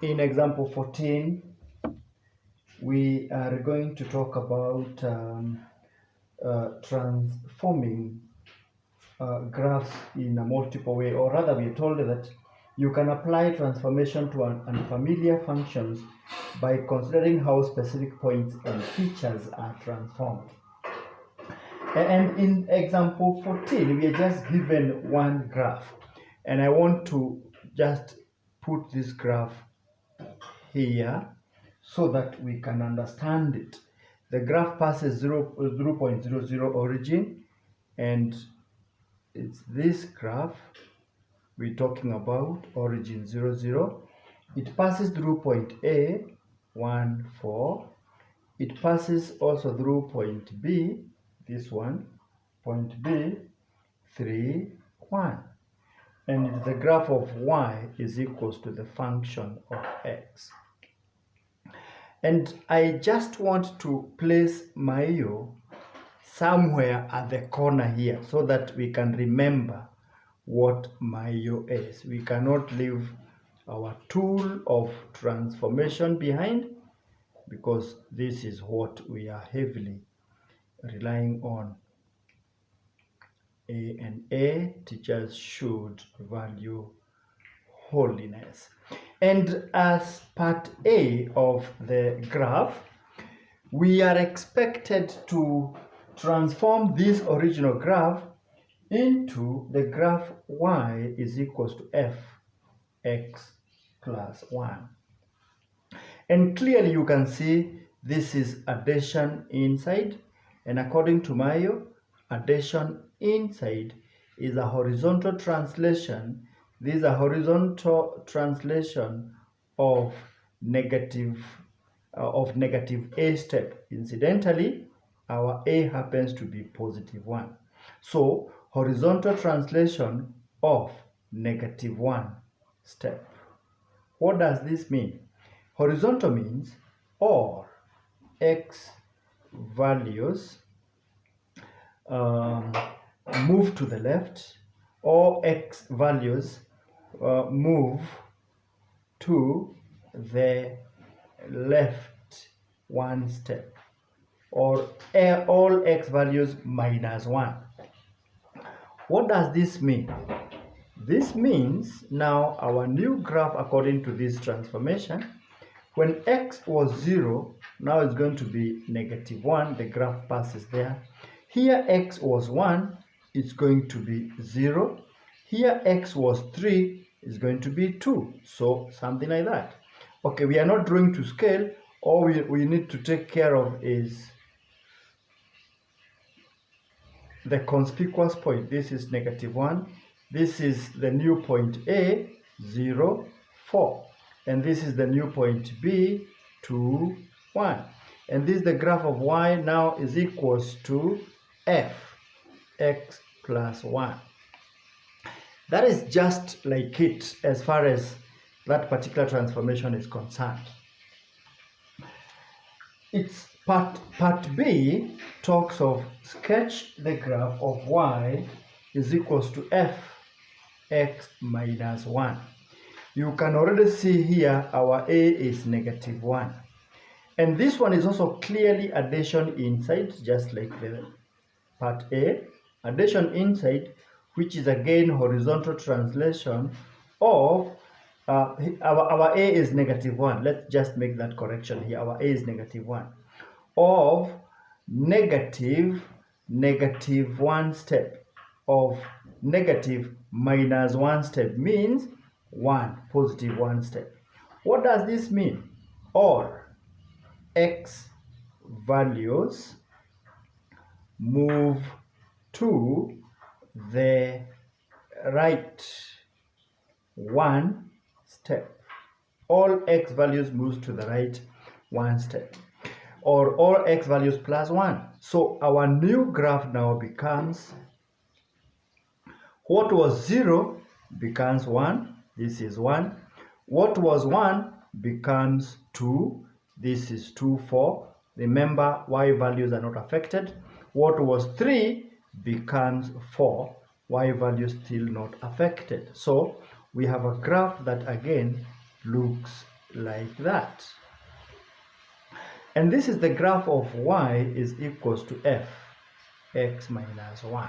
In example 14, we are going to talk about transforming graphs in a multiple way, or rather we are told that you can apply transformation to unfamiliar functions by considering how specific points and features are transformed. And in example 14, we are just given one graph, and I want to just put this graph here so that we can understand it. The graph passes 0.00 origin, and it's this graph we're talking about, origin 00. It passes through point A, 1, 4. It passes also through point B, this one, point B, 3, 1. And the graph of y is equals to the function of x. And I just want to place Maio somewhere at the corner here so that we can remember what Maio is. We cannot leave our tool of transformation behind, because this is what we are heavily relying on. A and A, teachers should value holiness. And as part A of the graph, we are expected to transform this original graph into the graph y is equals to fx plus 1. And clearly you can see this is addition inside, and according to Maio, addition inside is a horizontal translation. This is a horizontal translation of negative a step. Incidentally, our a happens to be positive 1. So horizontal translation of negative 1 step. What does this mean? Horizontal means all x values move to the left, all x values move to the left 1 step, or all x values minus 1. What does this mean? This means now our new graph, according to this transformation, when x was 0, now it's going to be negative 1, the graph passes there. Here x was 1, it's going to be 0. Here x was 3, it's going to be 2. So something like that. Okay, we are not drawing to scale. All we need to take care of is the conspicuous point. This is negative 1. This is the new point A, 0, 4. And this is the new point B, 2, 1. And this, the graph of y now is equals to f, x plus 1. That is just like it as far as that particular transformation is concerned. It's part B talks of sketch the graph of y is equals to f, x minus 1. You can already see here our a is negative 1. And this one is also clearly addition inside, just like the part A. Addition inside, which is again horizontal translation of our a is negative 1. Let's just make that correction here. Our a is negative 1. Of negative 1 step, of negative minus 1 step means 1, positive 1 step. What does this mean? All x values move to the right 1 step. All x values move to the right 1 step, or all x values plus 1. So our new graph now becomes, what was 0 becomes 1. This is 1. What was 1 becomes 2. This is 2, 4. Remember, y values are not affected. What was 3 becomes 4. Y value still not affected. So we have a graph that again looks like that. And this is the graph of y is equals to f x minus 1.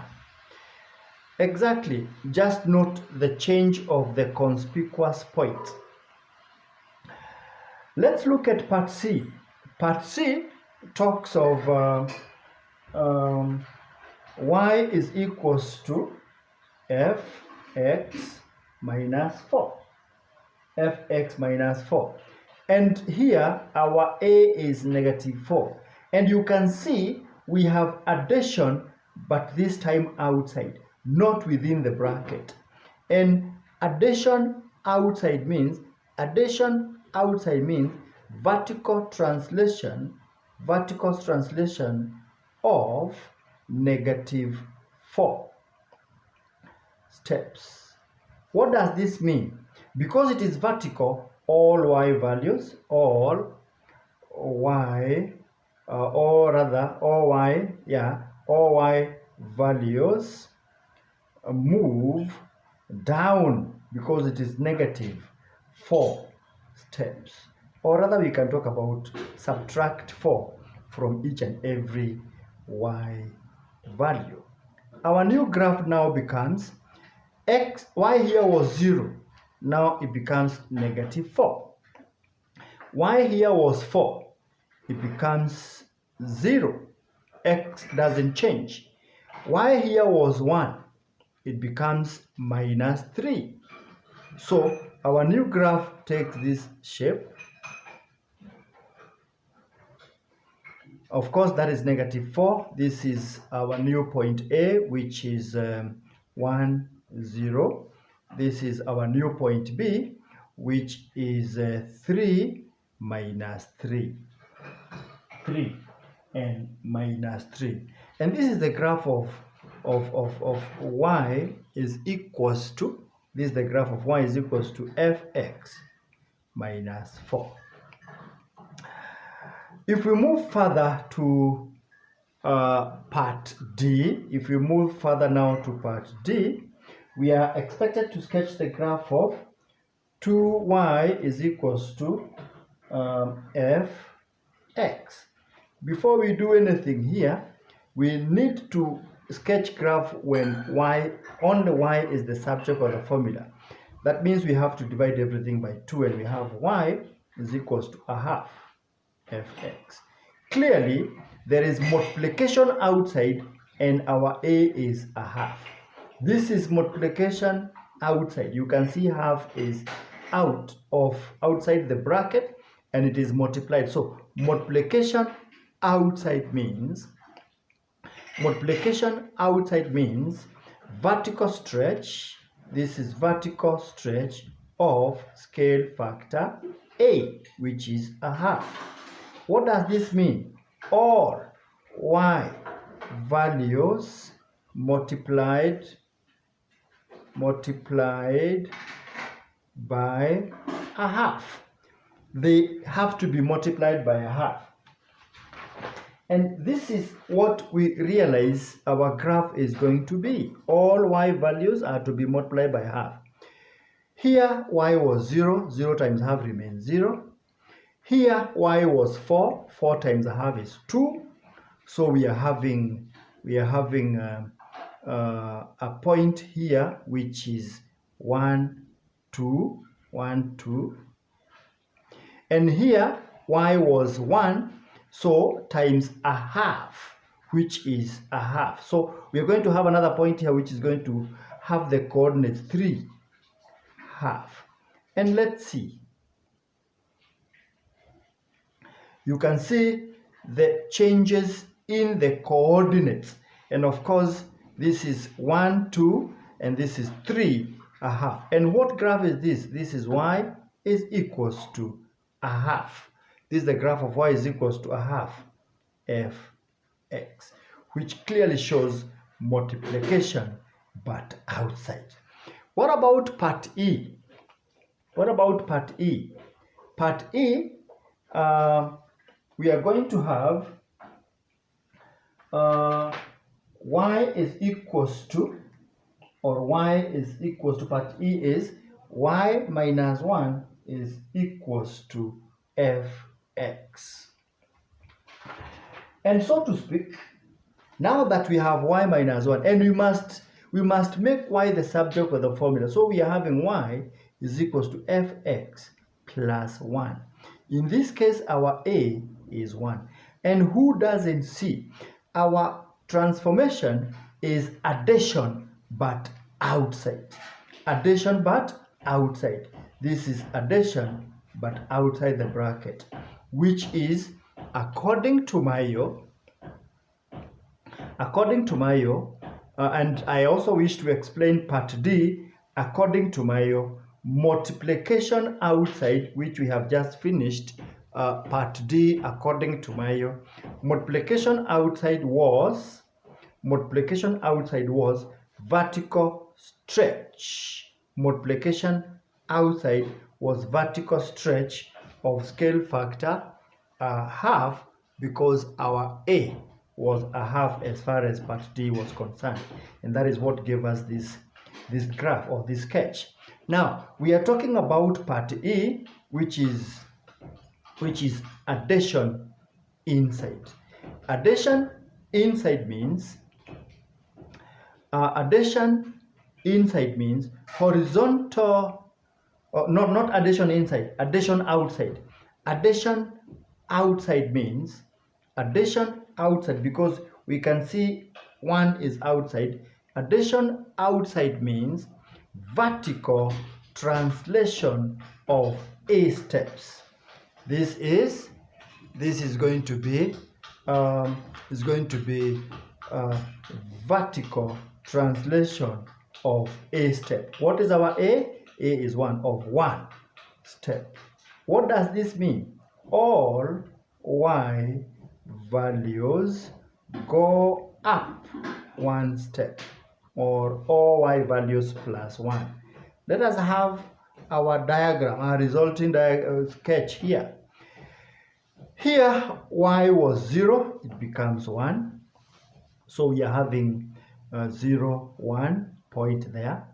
Exactly, just note the change of the conspicuous point. Let's look at part C. Part C talks of y is equals to fx minus 4. Fx minus 4. And here our a is negative 4. And you can see we have addition, but this time outside, not within the bracket. And addition outside means vertical translation of negative 4 steps. What does this mean? Because it is vertical, all y values, all y values move down because it is negative 4 steps. Or rather, we can talk about subtract 4 from each and every y value. Our new graph now becomes y here was 0. Now it becomes negative 4. Y here was 4. It becomes 0. X doesn't change. Y here was 1. It becomes minus 3. So our new graph takes this shape. Of course, that is negative 4. This is our new point A, which is 1, 0. This is our new point B, which is 3 minus 3. 3 and minus 3. And this is the graph of y is equals to, this is the graph of y is equals to fx minus 4. If we move further to part D, if we move further now to part D, we are expected to sketch the graph of 2y is equals to fx. Before we do anything here, we need to sketch graph when y, only y is the subject of the formula. That means we have to divide everything by 2, and we have y is equals to a half fx. Clearly, there is multiplication outside, and our a is a half. This is multiplication outside. You can see half is outside the bracket, and it is multiplied. So multiplication outside means vertical stretch. This is vertical stretch of scale factor a, which is a half. What does this mean? All y values multiplied by a half. They have to be multiplied by a half. And this is what we realize our graph is going to be. All y values are to be multiplied by half. Here y was 0, 0 times half remains 0. Here y was 4, 4 times a half is 2. So we are having a point here which is 1, 2, 1, 2. And here y was 1, so times a half, which is a half. So we are going to have another point here which is going to have the coordinates 3, half. And let's see. You can see the changes in the coordinates. And of course, this is 1, 2, and this is 3, a half. And what graph is this? This is y is equals to a half. This is the graph of y is equals to a half fx, which clearly shows multiplication, but outside. What about part E? What about part E? Part E, we are going to have y is equals to, part E is y minus 1 is equals to fx. And so to speak, now that we have y minus 1, and we must make y the subject of the formula. So we are having y is equals to fx plus 1. In this case, our a is 1. And who doesn't see? Our transformation is addition but outside. Addition but outside. This is addition but outside the bracket, which is according to Mayo, and I also wish to explain part D, according to Mayo, multiplication outside, which we have just finished, part D, according to Mayo, multiplication outside was vertical stretch. Multiplication outside was vertical stretch of scale factor half, because our A was a half as far as part D was concerned, and that is what gave us this graph or this sketch. Now we are talking about part E, which is addition inside. Addition inside means horizontal, not addition inside, addition outside. Addition outside means addition outside, because we can see 1 is outside. Addition outside means vertical translation of A steps. This is going to be vertical translation of A step. What is our A? A is 1 of 1 step. What does this mean? All y values go up 1 step, or all y values plus 1. Let us have our diagram, our resulting sketch here. Here y was 0, it becomes 1. So we are having 0, 1 point there.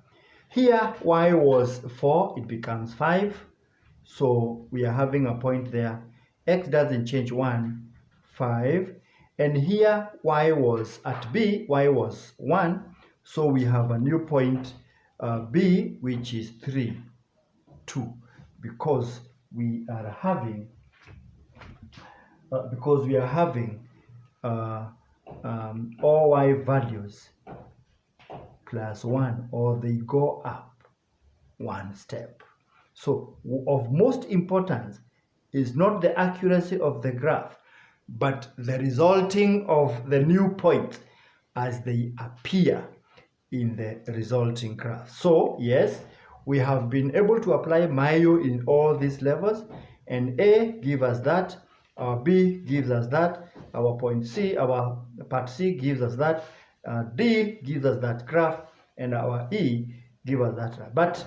Here y was 4, it becomes 5. So we are having a point there. X doesn't change, 1, 5. And here y was at B, y was 1. So we have a new point B, which is 3, 2, because we are having all y values plus 1, or they go up 1 step. So of most importance is not the accuracy of the graph, but the resulting of the new points as they appear in the resulting graph. So yes, we have been able to apply Mayo in all these levels, and A gives us that, our B gives us that, our point C, our part C gives us that, D gives us that graph, and our E gives us that. But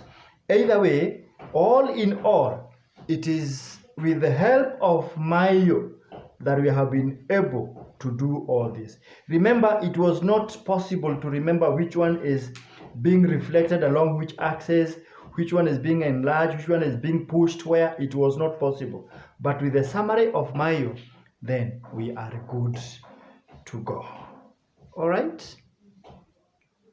either way, all in all, it is with the help of Mayo that we have been able to do all this. Remember, it was not possible to remember which one is being reflected along which axis, which one is being enlarged, which one is being pushed where. It was not possible. But with the summary of Mayo, then we are good to go. All right?